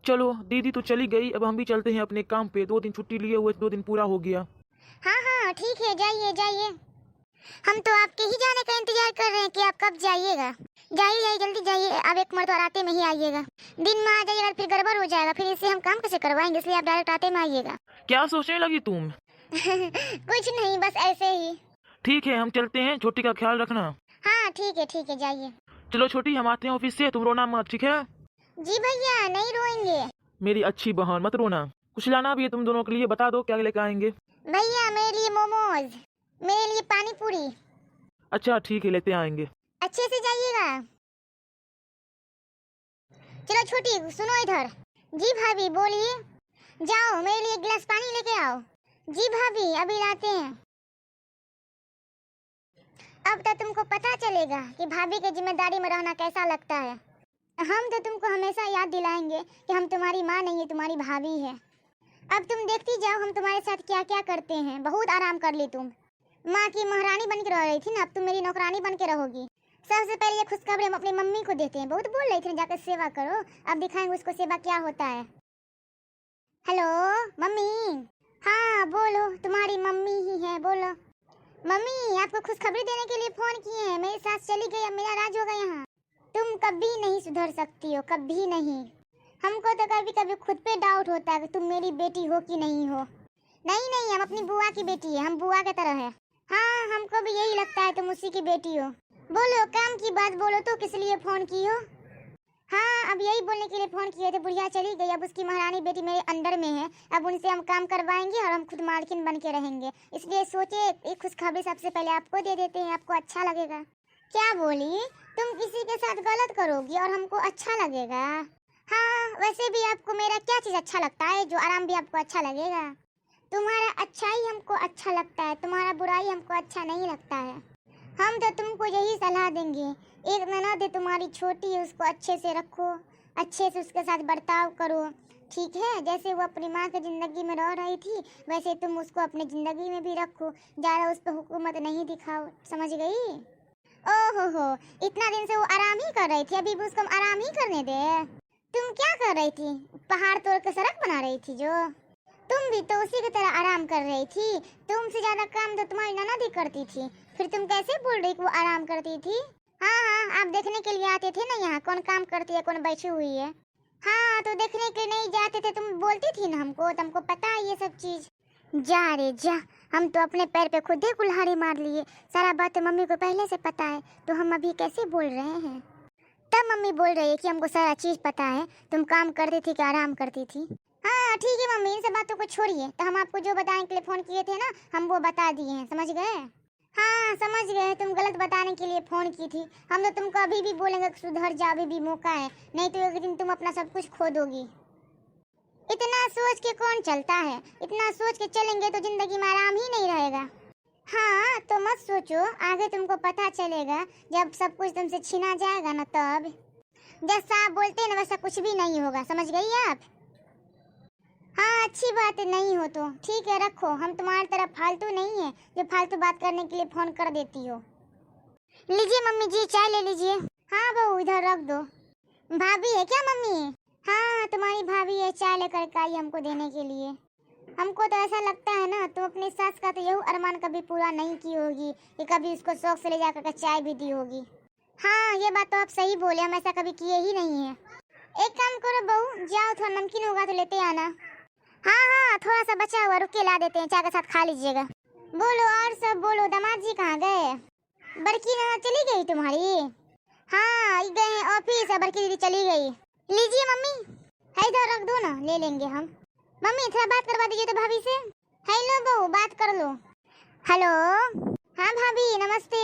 चलो दीदी तो चली गई, अब हम भी चलते हैं अपने काम पे। 2 दिन छुट्टी लिए हुए, 2 दिन पूरा हो गया। हाँ हाँ ठीक है, जाइए जाइए। हम तो आपके ही जाने का इंतजार कर रहे हैं कि आप कब जाइएगा। जाइए जाइए जल्दी जाइए, अब एक मरतबा रात में ही आइएगा। दिन में आ जाइएगा फिर गड़बड़ हो जाएगा, फिर इससे हम काम कैसे करवाएंगे, इसलिए आप डायरेक्ट रात में आइएगा। क्या सोचने लगी तुम? कुछ नहीं, बस ऐसे ही। ठीक है हम चलते हैं, छोटी का ख्याल रखना। हाँ ठीक है जाइए। चलो छोटी हम आते हैं ऑफिस से, तुम रोना मत, ठीक है? जी भैया नहीं रोएंगे। मेरी अच्छी बहन मत रोना। कुछ लाना भी है तुम दोनों के लिए, बता दो क्या लेकर आएंगे। भैया मेरे लिए मोमोज, मेरे लिए पानी पूरी। अच्छा ठीक है लेते आएंगे। अच्छे से जाइएगा। चलो छोटी सुनो इधर। जी भाभी बोलिए। जाओ मेरे लिए एक गिलास पानी लेके आओ। जी भाभी अभी लाते हैं। अब तो तुमको पता चलेगा कि भाभी की जिम्मेदारी में रहना कैसा लगता है। हम तो तुमको हमेशा याद दिलाएंगे कि हम तुम्हारी माँ नहीं है, तुम्हारी भाभी है। अब तुम देखती जाओ हम तुम्हारे साथ क्या क्या करते हैं। बहुत आराम कर ली तुम, माँ की महारानी बन के रह रही थी ना, अब तुम मेरी नौकरानी बन के रहोगी। सबसे पहले ये खुशखबरी हम अपनी मम्मी को देते हैं। बहुत बोल रही थी जाकर सेवा करो, अब दिखाएंगे उसको सेवा क्या होता है। Hello mummy. हाँ बोलो, तुम्हारी मम्मी ही है, बोलो। मम्मी आपको खुशखबरी देने के लिए फोन किए हैं। मेरी सास चली गई, अब मेरा राज होगा यहाँ। तुम कभी नहीं सुधर सकती हो, कभी नहीं। हमको तो कभी कभी खुद पे डाउट होता है कि तुम मेरी बेटी हो कि नहीं हो। नहीं नहीं, हम अपनी बुआ की बेटी है, हम बुआ की तरह है। हाँ हमको भी यही लगता है तुम उसी की बेटी हो। बोलो काम की बात बोलो, तो किस लिए फोन की हो? हाँ अब यही बोलने के लिए फोन किए थे, बुढ़िया चली गई, अब उसकी महारानी बेटी मेरे अंडर में है। अब उनसे हम काम करवाएंगे और हम खुद मालकिन बन के रहेंगे, इसलिए सोचे एक खुशखबरी सबसे पहले आपको दे देते हैं, आपको अच्छा लगेगा। क्या बोली? तुम किसी के साथ गलत करोगी और हमको अच्छा लगेगा? हाँ वैसे भी आपको मेरा क्या चीज अच्छा लगता है जो आराम भी आपको अच्छा लगेगा? तुम्हारा अच्छाई हमको अच्छा लगता है, तुम्हारा बुराई हमको अच्छा नहीं लगता है। हम तो तुमको यही सलाह देंगे, एक ननद है तुम्हारी छोटी है, उसको अच्छे से रखो, अच्छे से उसके साथ बर्ताव करो, ठीक है? जैसे वो अपनी माँ की ज़िंदगी में रह रही थी वैसे तुम उसको अपनी ज़िंदगी में भी रखो, ज़्यादा उस पर हुकूमत नहीं दिखाओ, समझ गई? ओहो इतना दिन से वो आराम ही कर रही थी, अभी भी उसको हम आराम ही करने दे? तुम क्या कर रही थी? पहाड़ तोड़ के सड़क बना रही थी जो? तुम भी तो उसी की तरह आराम कर रही थी। तुमसे ज्यादा काम तो तुम्हारी ननद ही करती थी, फिर तुम कैसे बोल रही कि वो आराम करती थी? हाँ हाँ आप देखने के लिए आते थे ना यहाँ कौन काम करती है कौन बैठी हुई है। हाँ तो देखने के लिए नहीं जाते थे, तुम बोलती थी ना हमको, तुमको पता है ये सब चीज। जा रे जा, हम तो अपने पैर पे खुद ही कुल्हाड़ी मार लिए। सारा बात तो मम्मी को पहले से पता है, तो हम अभी कैसे बोल रहे हैं? तब मम्मी बोल रही है कि हमको सारा चीज पता है, तुम काम करती थी कि आराम करती थी। हाँ ठीक है मम्मी, इन सब बातों को छोड़िए, तो हम आपको जो बताने के लिए फोन किए थे ना हम वो बता दिए हैं, समझ गए? हाँ समझ गए, तुम गलत बताने के लिए फोन की थी। हम तो तुमको अभी भी बोलेंगे कि सुधर जा, अभी भी मौका है, नहीं तो एक दिन तुम अपना सब कुछ खो दोगी। इतना सोच के कौन चलता है? इतना सोच के चलेंगे तो जिंदगी में आराम ही नहीं रहेगा। हाँ तो मत सोचो, आगे तुमको पता चलेगा जब सब कुछ तुमसे छीना जाएगा ना, तब जैसा आप बोलते हैं ना वैसा कुछ भी नहीं होगा, समझ गई आप? हाँ अच्छी बात है, नहीं हो तो ठीक है रखो, हम तुम्हारी तरफ फालतू नहीं है जो फालतू बात करने के लिए फोन कर देती हो। लीजिए मम्मी जी चाय ले लीजिए। हाँ बहू इधर रख दो। भाभी है क्या मम्मी? हाँ तुम्हारी भाभी है, चाय लेकर के आई हमको देने के लिए। हमको तो ऐसा लगता है ना तुम अपनी सास का तो यही अरमान कभी पूरा नहीं की होगी कि कभी उसको शौक से ले जाकर के चाय भी दी होगी। हाँ ये बात तो आप सही बोले, हम ऐसा कभी किए ही नहीं है। एक काम करो बहू, जाओ थोड़ा नमकीन होगा तो लेते आना। हाँ हाँ थोड़ा सा बचा हुआ रुक के ला देते हैं, चाय के साथ खा लीजिएगा। बोलो और सब बोलो, दामाद जी कहाँ गए? बड़की ननद चली गई तुम्हारी? हाँ गए हैं ऑफिस, बड़की दीदी चली गई। लीजिए मम्मी, है इधर रख दो ना, ले लेंगे हम। मम्मी थोड़ा बात करवा दीजिए तो भाभी से। हेलो बहू बात कर लो। हेलो हाँ भाभी नमस्ते।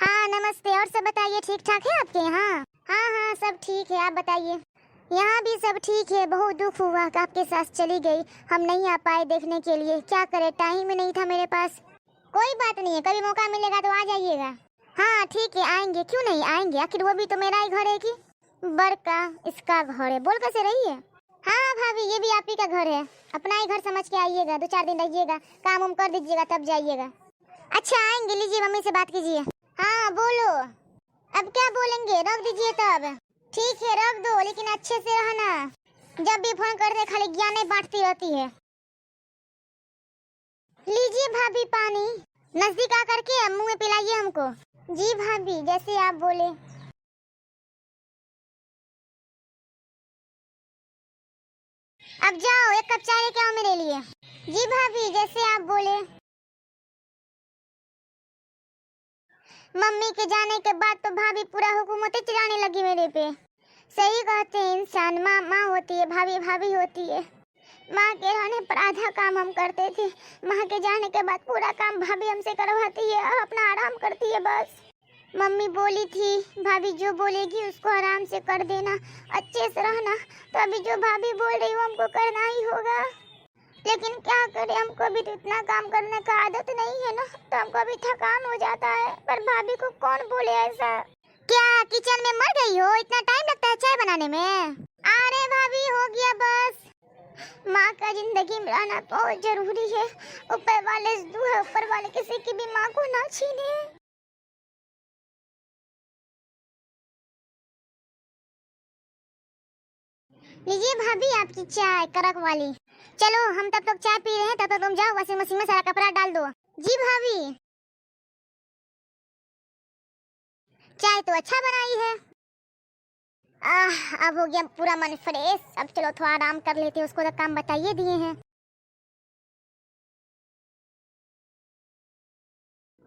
हाँ नमस्ते, और सब बताइए ठीक ठाक है आपके यहाँ? हाँ हाँ सब ठीक है, आप बताइए। यहाँ भी सब ठीक है, बहुत दुख हुआ कि आपके सास चली गई, हम नहीं आ पाए देखने के लिए, क्या करे टाइम ही नहीं था मेरे पास। कोई बात नहीं है, कभी मौका मिलेगा तो आ जाइएगा। हाँ ठीक है आएंगे, क्यों नहीं आएंगे, आखिर वो भी तो मेरा ही घर है कि बड़का इसका घर है, बोल कैसे रही है? हाँ भाभी ये भी आप ही का घर है, अपना ही घर समझ के आइएगा, 2-4 दिन रहिएगा, काम उम कर दीजिएगा तब जाइएगा। अच्छा आएंगे, लीजिए मम्मी से बात कीजिए। हाँ बोलो, अब क्या बोलेंगे, रख दीजिए तब। ठीक है रख दो, लेकिन अच्छे से रहना। जब भी फोन करते खाली ज्ञान ही बांटती रहती है। लीजिए भाभी पानी, नजदीक आकर के मुंह में पिलाइए हमको। जी भाभी, जैसे आप बोले। अब जाओ, एक कप चाय लेके आओ मेरे लिए। जी भाभी, जैसे आप बोले। मम्मी के जाने के बाद तो भाभी पूरा हुकूमत चलाने लगी मेरे पे। सही कहते हैं, इंसान माँ माँ होती है, भाभी भाभी होती है। माँ के रहने पर आधा काम हम करते थे, माँ के जाने के बाद पूरा काम भाभी हमसे करवाती है और अपना आराम करती है बस। मम्मी बोली थी भाभी जो बोलेगी उसको आराम से कर देना, अच्छे से रहना। तो अभी जो भाभी बोल रही वो हमको करना ही होगा। लेकिन क्या करें, हमको भी तो इतना काम करने का आदत नहीं है ना, तो हमको अभी थकान हो जाता है। पर भाभी को कौन बोले ऐसा। क्या किचन में मर गई हो? इतना टाइम लगता है चाय बनाने में? अरे भाभी हो गया बस। माँ का जिंदगी में रहना बहुत जरूरी है। ऊपर वाले से दुआ, ऊपर वाले किसी की भी माँ को ना छीने। लीजिए भाभी आपकी चाय कड़क वाली। चलो हम तब तक चाय पी रहे हैं, तब तक तुम जाओ वॉशिंग मशीन में सारा कपड़ा डाल दो। जी भाभी। चाय तो अच्छा बनाई है। अब हो गया पूरा मन फ्रेश। अब चलो थोड़ा आराम कर लेते हैं, उसको तो काम बताइए दिए हैं।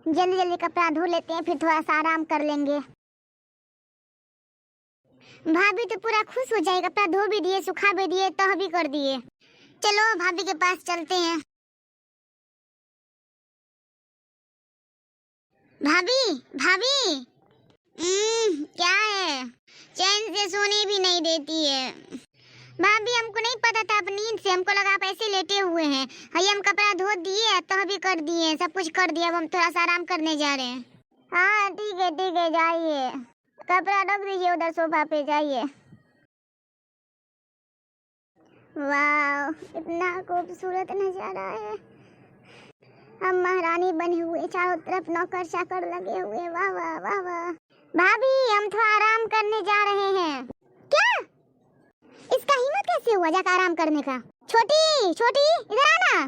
जल्दी जल्दी कपड़ा धो लेते हैं, फिर थोड़ा सा आराम कर लेंगे। भाभी तो पूरा खुश हो जाए, कपड़ा धो भी दिए, सुखा भी दिए, तह भी कर दिए। चलो भाभी के पास चलते हैं। भाभी भाभी, क्या है? चैन से सोने भी नहीं देती है। भाभी हमको नहीं पता था, आप नींद से हमको लगा आप ऐसे लेटे हुए हैं। हाई हम कपड़ा धो दिए, तह भी कर दिए, सब कुछ कर दिया। अब हम थोड़ा सा आराम करने जा रहे हैं। हाँ ठीक है जाइए, कपड़ा रख दीजिए उधर सोफा पे, जाइए। वाह, इतना खूबसूरत नजारा है। हम महारानी बने हुए, चारों तरफ नौकर चाकर लगे हुए। वाह वाह वाह वाह। भाभी हम थोड़ा आराम करने जा रहे हैं। क्या? इसका हिम्मत कैसे हुआ जाकर आराम करने का? छोटी छोटी इधर आना।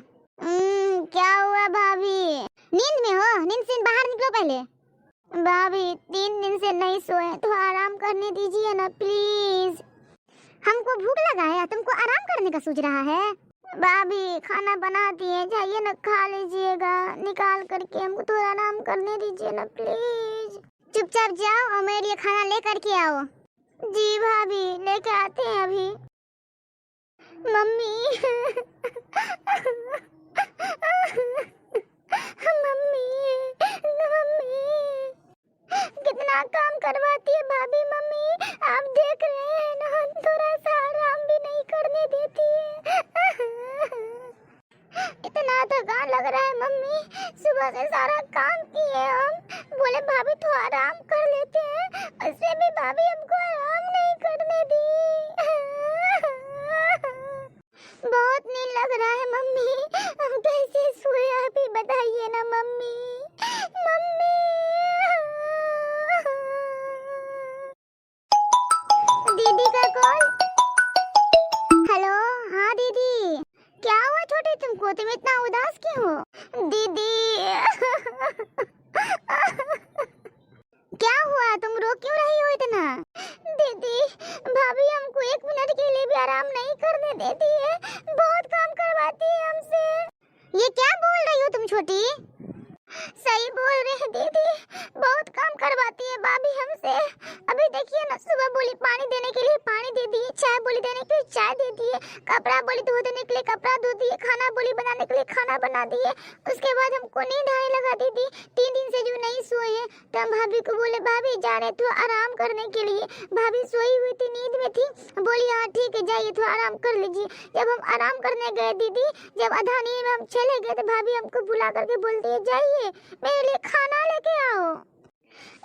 क्या हुआ भाभी? नींद में हो? नींद से बाहर निकलो पहले। भाभी 3 दिन से नहीं सोए, तो आराम करने दीजिए ना प्लीज। हमको भूख लगा है, तुमको आराम करने का सोच रहा है? भाभी खाना बना दिए, जाइए ना खा लीजिएगा निकाल करके, हमको थोड़ा आराम करने दीजिए ना प्लीज। चुपचाप जाओ और मेरे लिए खाना लेकर के आओ। जी भाभी लेकर आते हैं अभी। मम्मी मम्मी कितना काम करवाती है भाभी। मम्मी आप देख रहे हैं ना, थोड़ा सा आराम भी नहीं करने देती है। इतना थकान लग रहा है मम्मी, सुबह से सारा काम किए हम। बोले भाभी तो आराम कर लेते हैं, उससे भी भाभी हमको आराम नहीं करने दी। बहुत नींद लग रहा है मम्मी, हम कैसे सोए आप ही बताइए ना मम्मी। मम्मी दीदी का कॉल। हेलो, हाँ दीदी। क्या हुआ छोटी तुमको, तुम इतना उदास क्यों हो? दीदी क्या हुआ, तुम रो क्यों रही हो इतना? दीदी भाभी हमको 1 मिनट के लिए भी आराम नहीं करने देती है, बहुत काम करवाती है हमसे। ये क्या बोल रही हो तुम छोटी? सही बोल रहे हैं दीदी, बहुत काम करवाती है भाभी हमसे। अभी देखिए ना, सुबह बोली पानी देने के लिए पानी दे दिए, चाय बोली देने के लिए चाय दे दिए, कपड़ा बोली धो देने के लिए कपड़ा धो दिए, खाना बोली बनाने के लिए खाना बना दिए। उसके बाद हमको नींद आने लगा दीदी। 3 दिन से जो नहीं सोए हैं, तो हम भाभी को बोले भाभी जा रहे तो आराम करने के लिए। भाभी सोई हुई थी, नींद में थी। बोली हाँ ठीक है जाइए, थोड़ा आराम कर लीजिए। जब हम आराम करने गए दीदी, जब आधा नींद में हम चले गए, तो भाभी हमको बुला करके बोलती है जाइए मेरे लिए खाना लेके आओ।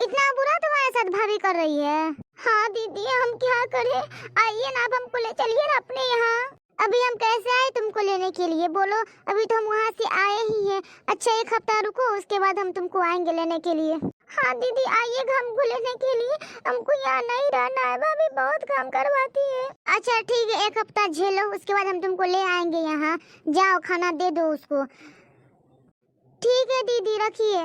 इतना बुरा तुम्हारे साथ भाभी कर रही है? हाँ दीदी हम क्या करें, आइए ना आप हमको ले चलिए ना अपने यहाँ। अभी हम कैसे आए तुमको लेने के लिए बोलो? अभी तो हम वहाँ से आए ही हैं। अच्छा 1 हफ्ता रुको, उसके बाद हम तुमको आएंगे लेने के लिए। हाँ दीदी आइएगा हमको लेने के लिए, हमको यहाँ नहीं रहना है, भाभी बहुत काम करवाती है। अच्छा ठीक है, 1 हफ्ता झेलो, उसके बाद हम तुमको ले आएंगे यहाँ। जाओ खाना दे दो उसको। ठीक है दीदी रखिए।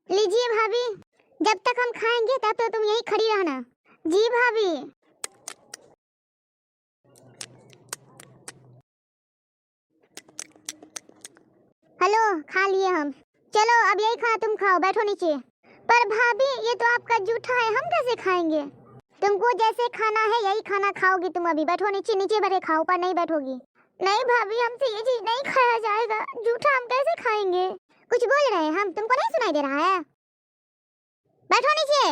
लीजिए भाभी, जब तक हम खाएंगे तब तक तुम यहीं खड़ी रहना। जी भाभी। हेलो, खा लिए हम। चलो अब यही खाना तुम खाओ, बैठो नीचे। पर भाभी ये तो आपका जूठा है, हम कैसे खाएंगे? तुमको जैसे खाना है यही खाना खाओगी तुम। अभी बैठो नीचे, नीचे बैठे खाओ, पर नहीं बैठोगी। नहीं भाभी हमसे ये चीज नहीं खाया जाएगा, जूठा हम कैसे खाएंगे? कुछ बोल रहे हैं हम, तुमको नहीं सुनाई दे रहा है? बैठो नीचे।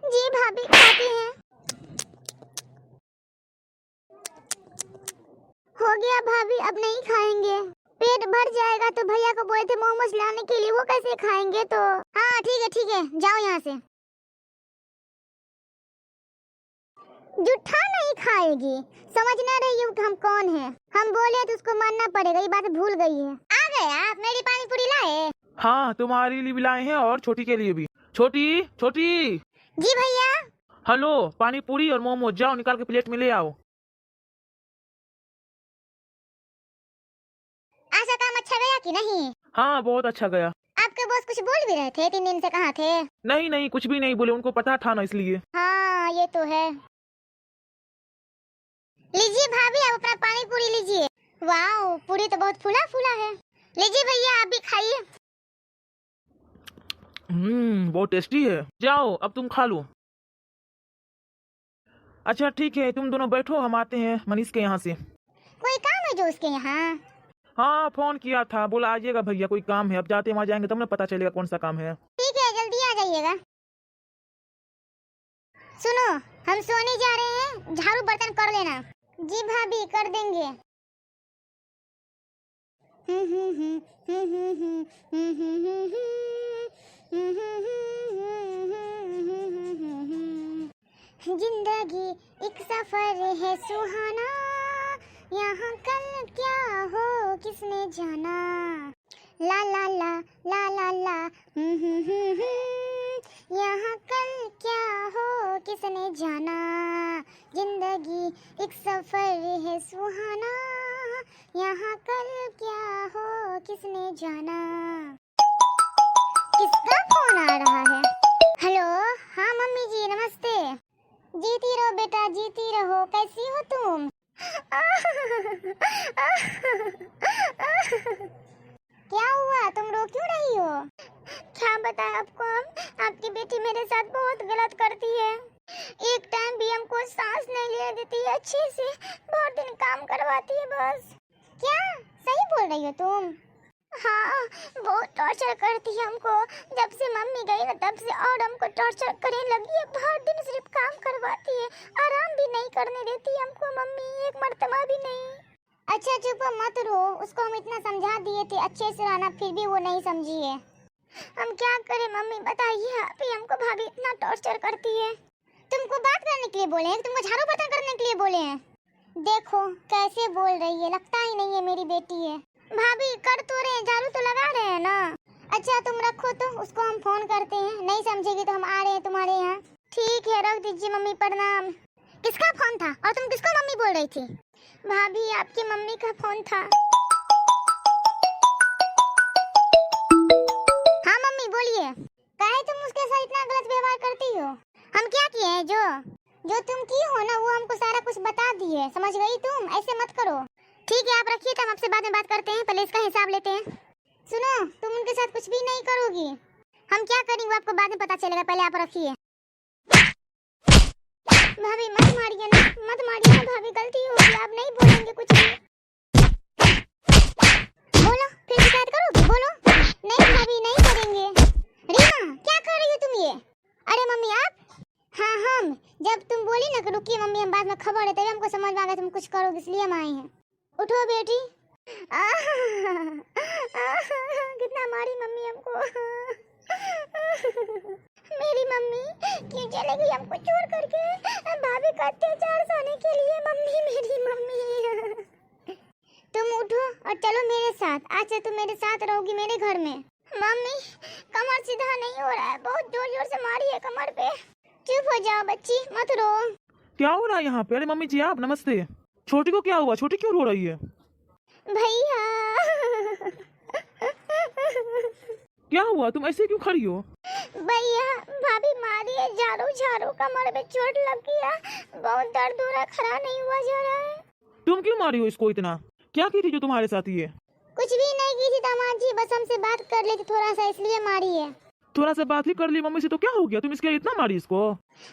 जी भाभी खाती हैं। हो गया भाभी, अब नहीं खाएंगे। पेट भर जाएगा तो भैया को बोले थे मोमोज लाने के लिए, वो कैसे खाएंगे? तो हाँ ठीक है जाओ यहाँ से। जूठा नहीं खाएगी, समझ ना रही हो हम कौन है? हम बोले तो उसको मानना पड़ेगा, ये बात भूल गई है। आ गए आप, मेरी पानी पूरी लाए? हाँ तुम्हारे लिए भी लाए हैं और छोटी के लिए भी। छोटी छोटी। जी भैया। हेलो, पानी पूरी और मोमोज जाओ निकाल के प्लेट में ले आओ। ऐसा काम अच्छा गया कि नहीं? हाँ बहुत अच्छा गया। आपके बॉस कुछ बोल भी रहे थे? 3 दिन से कहाँ थे? नहीं नहीं कुछ भी नहीं बोले, उनको पता था ना इसलिए। हाँ ये तो है। लीजिए भाभी आप अपना पानी पूरी लीजिए। वाह पूरी तो बहुत फूला फूला है। लीजिए भैया आप भी खाइए। बहुत टेस्टी है। जाओ अब तुम खा लो। अच्छा ठीक है, तुम दोनों बैठो, हम आते हैं मनीष के यहाँ से। कोई काम है जो उसके यहाँ? हाँ फोन किया था, बोला आइएगा भैया कोई काम है। अब जाते वहाँ जाएंगे तब ना पता चलेगा कौन सा काम है। ठीक है जल्दी आ जाइएगा। सुनो हम सोने जा रहे हैं, झाड़ू बर्तन कर लेना। जी भाभी कर देंगे। जिंदगी एक सफर है सुहाना, यहाँ कल क्या हो किसने जाना। ला ला ला ला ला ला यहाँ कल क्या हो किसने जाना। जिंदगी एक सफर है सुहाना, यहाँ कल क्या हो किसने जाना। किसका फोन आ रहा है? हेलो, हाँ मम्मी जी नमस्ते। जीती रहो बेटा जीती रहो, कैसी हो तुम? क्या हुआ, तुम रो क्यों रही हो? क्या बताएं आपको, आपकी बेटी मेरे साथ बहुत गलत करती है। एक टाइम भी हमको सांस नहीं लेने देती है अच्छे से, बहुत दिन काम करवाती है बस। क्या सही बोल रही हो तुम? हाँ बहुत टॉर्चर करती है हमको, जब से मम्मी गई ना तब से और हमको टॉर्चर करने लगी है। बहुत दिन सिर्फ काम करवाती है, आराम भी नहीं करने देती हमको मम्मी, एक मर्तबा भी नहीं। अच्छा चुप मत रो, उसको हम इतना समझा दिए थे अच्छे से रहना, फिर भी वो नहीं समझी है। हम क्या करें मम्मी बताइए, अभी हमको भाभी इतना टॉर्चर करती है। तुमको बात करने के लिए बोले हैं, तुमको झाड़ू बर्तन करने के लिए बोले हैं? देखो कैसे बोल रही है, लगता ही नहीं है मेरी बेटी है। भाभी कर तो रहे हैं, झाड़ू तो लगा रहे हैं ना। अच्छा तुम रखो तो, उसको हम फोन करते हैं, नहीं समझेगी तो हम आ रहे हैं तुम्हारे यहाँ। ठीक है रख दीजिए मम्मी, प्रणाम। किसका फोन था और तुम किसको मम्मी बोल रही थी? भाभी आपकी मम्मी का फोन था। हाँ मम्मी बोलिए। काहे तुम उसके साथ इतना गलत व्यवहार करती हो? हम क्या किए हैं? जो तुम की हो ना वो हमको सारा कुछ बता दिए, समझ गई तुम? ऐसे मत करो। ठीक है आप रखिए, तो हम आपसे बाद में बात करते हैं, पहले इसका हिसाब लेते हैं। सुनो तुम उनके साथ कुछ भी नहीं करोगी, हम क्या करेंगे आपको बाद में पता चलेगा, पहले आप रखिए। भाभी मत मारिए ना, मत मारिए ना भाभी, गलती हो गई, आप नहीं बोलेंगे कुछ भी। बोलो फिर शिकायत करोगे, बोलो। नहीं भाभी नहीं करेंगे। रीमा क्या कर रही हो तुम ये? अरे मम्मी आप? हाँ हम, जब तुम बोली ना कि रुकिए मम्मी हम बाद में खबर है, तभी हमको समझ में आ गया तुम कुछ करोगे, इसलिए हम आए हैं। उठो बेटी। कितना मारी मम्मी हमको। मेरी मम्मी क्यों चले गई हमको छोड़ करके? भाभी का अत्याचार सहने के लिए। मम्मी मेरी मम्मी। तुम उठो और चलो मेरे साथ। आज से तुम मेरे साथ रहोगी मेरे घर में। मम्मी कमर सीधा नहीं हो रहा है, बहुत जोर जोर से मारी है कमर पे। चुप हो जाओ बच्ची, मत रो। क्या हो रहा है यहाँ पे? अरे मम्मी जी आप नमस्ते। छोटी को क्या हुआ? छोटी क्यों रो रही है? भैया क्या हुआ? तुम ऐसे क्यों खड़ी हो? भैया भाभी मारी है, झाड़ू झाड़ू कमर पे चोट लग गया, बहुत दर्द हो रहा है, खड़ा नहीं हुआ जा रहा है। तुम क्यों मारी हो इसको इतना? क्या की थी जो तुम्हारे साथ ये? कुछ भी नहीं की थी दामाद जी, बस हमसे बात कर लेती थोड़ा सा, इसलिए मारी है। थोड़ा सा बात ही कर ली मम्मी से तो क्या हो गया? तुम इसके लिए इतना मारी इसको?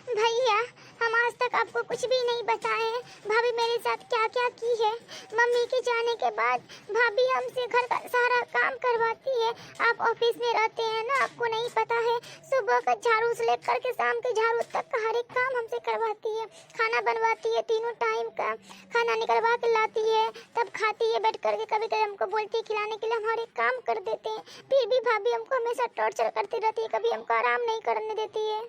भैया हम आज तक आपको कुछ भी नहीं बताए हैं भाभी मेरे साथ क्या क्या की है। मम्मी के जाने के बाद भाभी हमसे घर का सारा काम करवाती है। आप ऑफिस में रहते हैं ना, आपको नहीं पता है। सुबह का झाड़ू से लेकर के शाम के झाड़ू तक का हर एक काम हमसे करवाती है। खाना बनवाती है, तीनों टाइम का खाना निकलवा के लाती है, तब खाती है बैठ करके। कभी कभी हमको बोलती है खिलाने के लिए, हम हर एक काम कर देते हैं। फिर भी भाभी हमको हमेशा टॉर्चर करती रहती है, कभी हमको आराम नहीं करने देती है।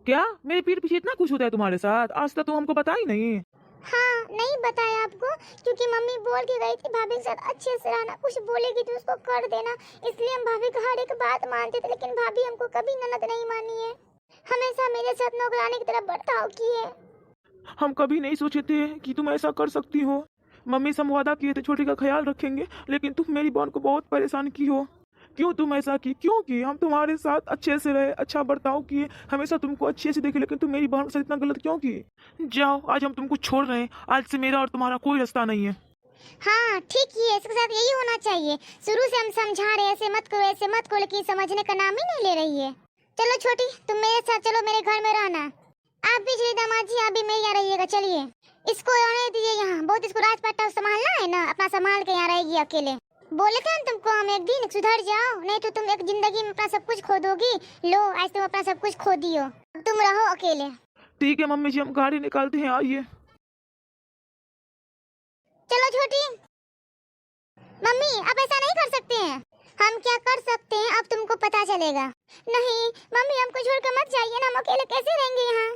क्या मेरे पीठ पीछे इतना कुछ होता है तुम्हारे साथ? आज तक तो हमको पता ही नहीं। हाँ नहीं बताया आपको, क्योंकि मम्मी बोल के गई थी भाभी के साथ अच्छे से रहना, कुछ बोलेगी तो उसको कर देना, इसलिए हम भाभी का हर एक बात मानते थे। लेकिन भाभी हमको कभी ननद नहीं मानी है, हमेशा मेरे साथ नौकरानी की तरह बर्ताव की है। हम कभी नहीं सोचे थे कि तुम ऐसा कर सकती हो। मम्मी से हम वादा किए थे छोटी का ख्याल रखेंगे, लेकिन तुम मेरी बहन को बहुत परेशान की हो। क्यों तुम ऐसा की? क्यों की? हम तुम्हारे साथ अच्छे से रहे, अच्छा बर्ताव किए, हमेशा तुमको अच्छे से देखे, लेकिन तुम मेरी बहन के साथ इतना गलत क्यों की? जाओ, आज हम तुमको छोड़ रहे हैं। आज से मेरा और तुम्हारा कोई रास्ता नहीं है। हाँ ठीक ही है, इसके साथ यही होना चाहिए। शुरू से हम समझा रहे ऐसे मत करो ऐसे मत करो, लेकिन समझने का नाम ही नहीं ले रही है। चलो छोटी तुम मेरे साथ चलो, मेरे घर में रहना। आप भी चलिए दामाद जी, आप भी मेरे यहाँ रहिएगा। चलिए इसको रहने दीजिए यहाँ, बहुत इसको राजपाटा संभालना है ना, अपना संभाल के यहाँ रहेगी अकेले। बोले थे तुमको हम एक दिन सुधर जाओ, नहीं तो तुम एक जिंदगी में अपना सब कुछ खो दोगी। लो आज तुम अपना सब कुछ खो दियो, अब तुम रहो अकेले। ठीक है मम्मी जी, हम गाड़ी निकालते हैं, आइए। चलो छोटी। मम्मी आप ऐसा नहीं कर सकते हैं। हम क्या कर सकते हैं अब तुमको पता चलेगा। नहीं मम्मी हमको छोड़कर मत जाइए ना, हम अकेले कैसे रहेंगे यहाँ।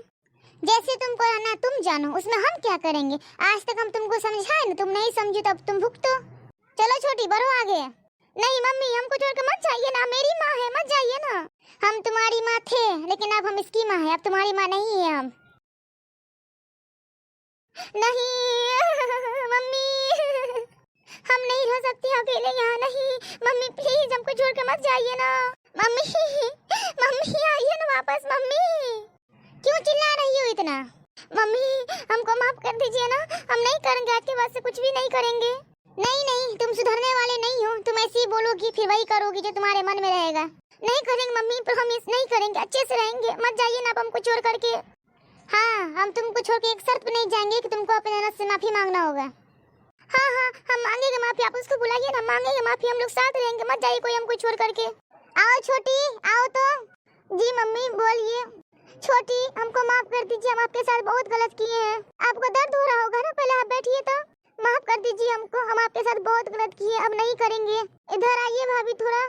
जैसे तुमको रहना तुम जानो, उसमें हम क्या करेंगे। आज तक हम तुमको समझाए ना, तुम नहीं समझे तब तुम भुगतो। चलो छोटी बढ़ो आगे। नहीं मम्मी हमको छोड़कर मत जाइए ना, मेरी माँ है, मत जाइए ना। हम तुम्हारी माँ थे, लेकिन अब हम इसकी माँ है, अब तुम्हारी माँ नहीं है हम। नहीं मम्मी हम नहीं रह सकते अकेले यहाँ, नहीं मम्मी प्लीज हमको छोड़कर मत जाइए ना। मम्मी मम्मी आइए ना वापस। मम्मी क्यों चिल्ला रही हो इतना? मम्मी हमको माफ कर दीजिए ना, हम नहीं करेंगे, आज के बाद से कुछ भी नहीं करेंगे। नहीं नहीं तुम सुधरने वाले नहीं हो, तुम ऐसे ही बोलोगी फिर वही करोगी जो तुम्हारे मन में रहेगा। नहीं करेंगे मम्मी, पर हम इस नहीं करेंगे, अच्छे से रहेंगे, मत जाइए ना आप हमको छोड़ करके। हाँ हम तुमको छोड़ के एक शर्त पे नहीं जाएंगे कि तुमको अपने ननद से माफी मांगना होगा। हाँ हाँ हम मांगेंगे माफी, आप उसको बुलाइए ना, मांगेंगे माफी, हम लोग साथ रहेंगे, मत जाइए कोई हमको छोड़ करके। आओ छोटी आओ तो। जी मम्मी बोलिए। छोटी हमको माफ कर दीजिए, हम आपके साथ बहुत गलत किए हैं। आपको दर्द हो रहा होगा ना, पहले आप बैठिए तो। माफ कर दीजिए हमको, हम आपके साथ बहुत गलत किए, अब नहीं करेंगे। इधर आइए भाभी थोड़ा।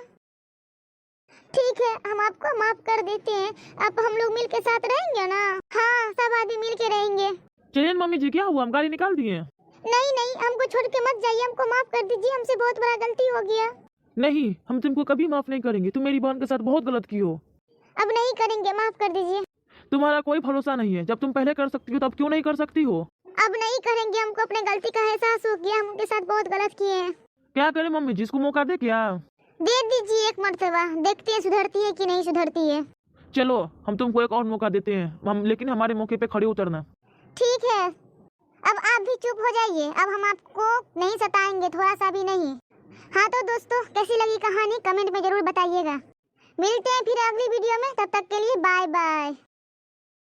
ठीक है हम आपको माफ कर देते हैं, अब हम लोग मिल के साथ रहेंगे ना। हाँ सब आदमी मिल के रहेंगे। चलिए मम्मी जी क्या हुआ? हम गाड़ी निकाल दिए। नहीं नहीं हमको छोड़ के मत जाइए, हमको माफ कर दीजिए, हमसे बहुत बड़ा गलती हो गया। नहीं हम तुमको कभी माफ नहीं करेंगे, तुम मेरी बहन के साथ बहुत गलत की हो। अब नहीं करेंगे, माफ कर दीजिए। तुम्हारा कोई भरोसा नहीं है, जब तुम पहले कर सकती हो तब क्यों नहीं कर सकती हो? अब नहीं करेंगे, हमको अपने गलती का एहसास हो गया, हम उनके साथ बहुत गलत किए हैं। क्या करें मम्मी जी, इसको मौका दे क्या? दे दीजिए एक मर्तबा, देखते हैं सुधरती है कि नहीं सुधरती है। चलो हम तुमको एक और मौका देते हैं, हम लेकिन हमारे मौके पे खड़े उतरना। ठीक है अब आप भी चुप हो जाइए, अब हम आपको नहीं सताएंगे, थोड़ा सा भी नहीं। हाँ तो दोस्तों कैसी लगी कहानी कमेंट में जरूर बताइएगा। मिलते हैं फिर अगली वीडियो में, तब तक के लिए बाय बाय।